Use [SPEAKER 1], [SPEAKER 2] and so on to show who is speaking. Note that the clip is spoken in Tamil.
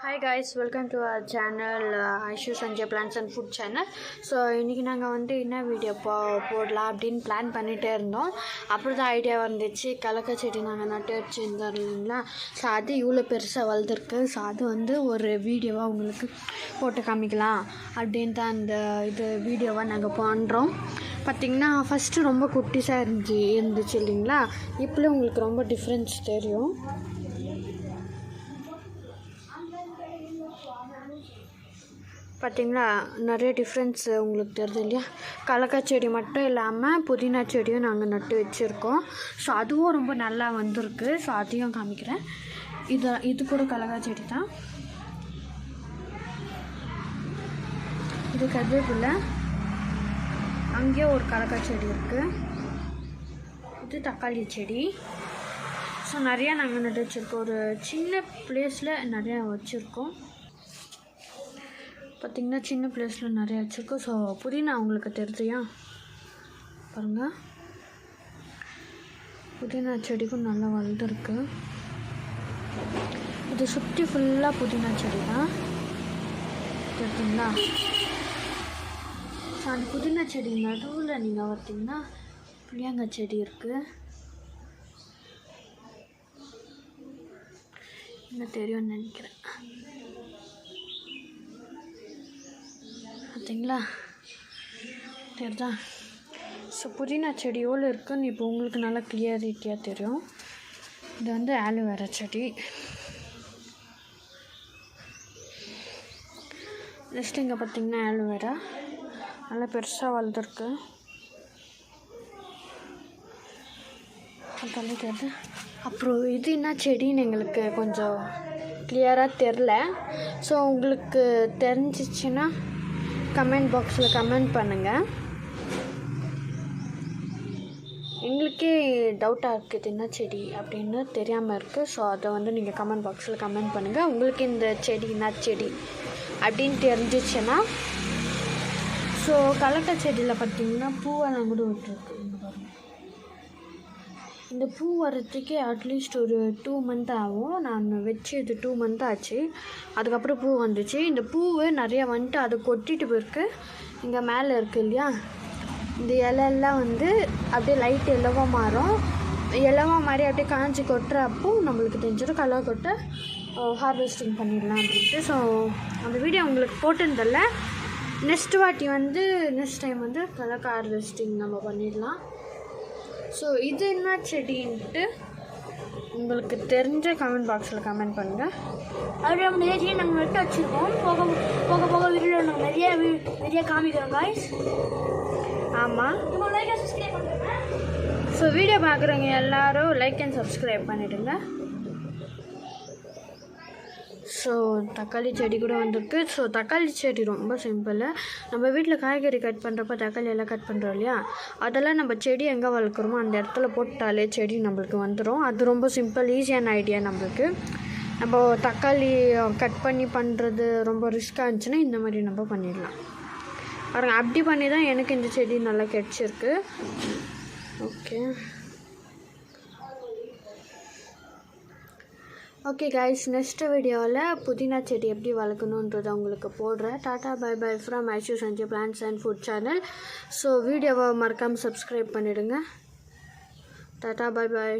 [SPEAKER 1] Hi guys, welcome to our channel Aishu Sanjay Plants and Food channel. So இன்னைக்கு நாங்க வந்து என்ன வீடியோ போடலாம் அப்படினு பிளான் பண்ணிட்டே இருந்தோம். அப்புறம் தான் ஐடியா வந்துச்சு கலக்க செடி நாங்க நட்டு வச்சிருந்தோம் இல்லைங்களா. ஸோ அது இவ்வளோ பெருசாக வளர்ந்துருக்கு. ஸோ அது வந்து ஒரு வீடியோவாக உங்களுக்கு போட்டு காமிக்கலாம் அப்படின்ட்டு அந்த இது வீடியோவாக நாங்கள் பண்ணுறோம். பார்த்திங்கன்னா ஃபஸ்ட்டு ரொம்ப குட்டிஸாக இருந்துச்சு இல்லைங்களா. இப்போலாம் உங்களுக்கு ரொம்ப டிஃப்ரென்ஸ் தெரியும். பார்த்திங்களா நிறைய டிஃப்ரென்ஸ் உங்களுக்கு தெரியுது இல்லையா. கலக்காய் செடி மட்டும் இல்லாமல் புதினா செடியும் நாங்கள் நட்டு வச்சுருக்கோம். ஸோ அதுவும் ரொம்ப நல்லா வந்திருக்கு. ஸோ அதையும் காமிக்கிறேன். இது கூட கலக்காய் செடி தான். இது கருவேப்பிலை. அங்கேயும் ஒரு கலக்காய் செடி இருக்குது. இது தக்காளி செடி. ஸோ நிறையா நாங்கள் நட்டு வச்சுருக்கோம். ஒரு சின்ன பிளேஸில் நிறையா வச்சுருக்கோம். பார்த்திங்கன்னா சின்ன பிளேஸில் நிறையா வச்சுருக்கோம். ஸோ புதினா உங்களுக்கு தெரியுதுயா பாருங்கள். புதினா செடிக்கும் நல்லா வளர்ந்துருக்கு. இது சுற்றி ஃபுல்லாக புதினா செடி தான் தெரியுதுங்களா. ஸோ அந்த புதினா செடி நடுவில் நீங்கள் பார்த்திங்கன்னா புளியங்காய் செடி இருக்குது. என்ன தெரியும்னு நினைக்கிறேன். பார்த்தீங்களா தெரியுதா. ஸோ புதினா செடி எவ்வளோ இருக்குதுன்னு இப்போ உங்களுக்கு நல்லா கிளியரிட்டியாக தெரியும். இது வந்து ஆலோவேரா செடி. நெக்ஸ்ட் இங்கே பார்த்திங்கன்னா ஆலோவேரா நல்லா பெருசாக வளர்ந்துருக்கு. அதெல்லாம் தெரியுது. அப்புறம் இது என்ன செடின்னு எங்களுக்கு கொஞ்சம் கிளியராக தெரில. ஸோ உங்களுக்கு தெரிஞ்சிச்சுன்னா கமெண்ட் பாக்ஸில் கமெண்ட் பண்ணுங்கள். எங்களுக்கே டவுட்டாக இருக்குது என்ன செடி அப்படின்னு தெரியாமல் இருக்குது. ஸோ அதை வந்து நீங்கள் கமெண்ட் பாக்ஸில் கமெண்ட் பண்ணுங்கள். உங்களுக்கு இந்த செடி என்ன செடி அப்படின்னு தெரிஞ்சிச்சுன்னா. ஸோ கலக்காய் செடியில் பார்த்திங்கன்னா பூவெல்லாம் கூட விட்டுருக்கு. இந்த பூ வர்றதுக்கே அட்லீஸ்ட் ஒரு 2 month ஆகும். நான் வச்சு இது 2 month ஆச்சு. அதுக்கப்புறம் பூ வந்துச்சு. இந்த பூவு நிறையா வந்துட்டு அதை கொட்டிட்டு போயிருக்கு. இங்கே மேலே இருக்குது இல்லையா, இந்த இலையெல்லாம் வந்து அப்படியே லைட் எல்லோவாக மாறும். எல்லோவாக மாதிரி அப்படியே காஞ்சி கொட்டுறப்போ நம்மளுக்கு தெரிஞ்சிடும் களை கொட்ட ஹார்வெஸ்டிங் பண்ணிடலாம் அப்படின்ட்டு. ஸோ அந்த வீடியோ உங்களுக்கு போட்டிருந்தல. நெக்ஸ்ட் டைம் வந்து கலக்க ஹார்வெஸ்டிங் நம்ம பண்ணிடலாம். ஸோ இது என்ன செடின்ட்டு உங்களுக்கு தெரிஞ்ச கமெண்ட் பாக்ஸில் கமெண்ட் பண்ணுங்கள்.
[SPEAKER 2] அப்படியே நம்ம நிறைய செடி நாங்கள் நட்டு வச்சுருக்கோம். போக போக வீடியோ நாங்கள் நிறைய காமிக்கிறோம் காய்ஸ்.
[SPEAKER 1] ஆமாம்.
[SPEAKER 2] சப்ஸ்கிரைப் பண்ணுறேன்.
[SPEAKER 1] ஸோ வீடியோ பார்க்குறவங்க எல்லோரும் லைக் அண்ட் சப்ஸ்கிரைப் பண்ணிவிடுங்க. ஸோ தக்காளி செடி கூட வந்திருக்கு. ஸோ தக்காளி செடி ரொம்ப சிம்பிள். நம்ம வீட்டில் காய்கறி கட் பண்ணுறப்ப தக்காளி எல்லாம் கட் பண்ணுறோம் இல்லையா, அதெல்லாம் நம்ம செடி எங்கே வளர்க்குறோமோ அந்த இடத்துல போட்டாலே செடி நம்மளுக்கு வந்துடும். அது ரொம்ப சிம்பிள், ஈஸியான ஐடியா நம்மளுக்கு. நம்ம தக்காளி கட் பண்ணி பண்ணுறது ரொம்ப ரிஸ்க்காக இருந்துச்சுன்னா இந்த மாதிரி நம்ம பண்ணிடலாம். பாருங்கள், அப்படி பண்ணி தான் எனக்கு இந்த செடி நல்லா கிடச்சிருக்கு. ஓகே கைஸ், நெக்ஸ்ட் வீடியோவில் புதினா செடி எப்படி வளர்க்கணுன்றதை உங்களுக்கு போடுறேன். Tata bye bye from Aishu Sanjay plants and food channel. So வீடியோவை மறக்காமல் சப்ஸ்கிரைப் பண்ணிவிடுங்க. Tata bye by.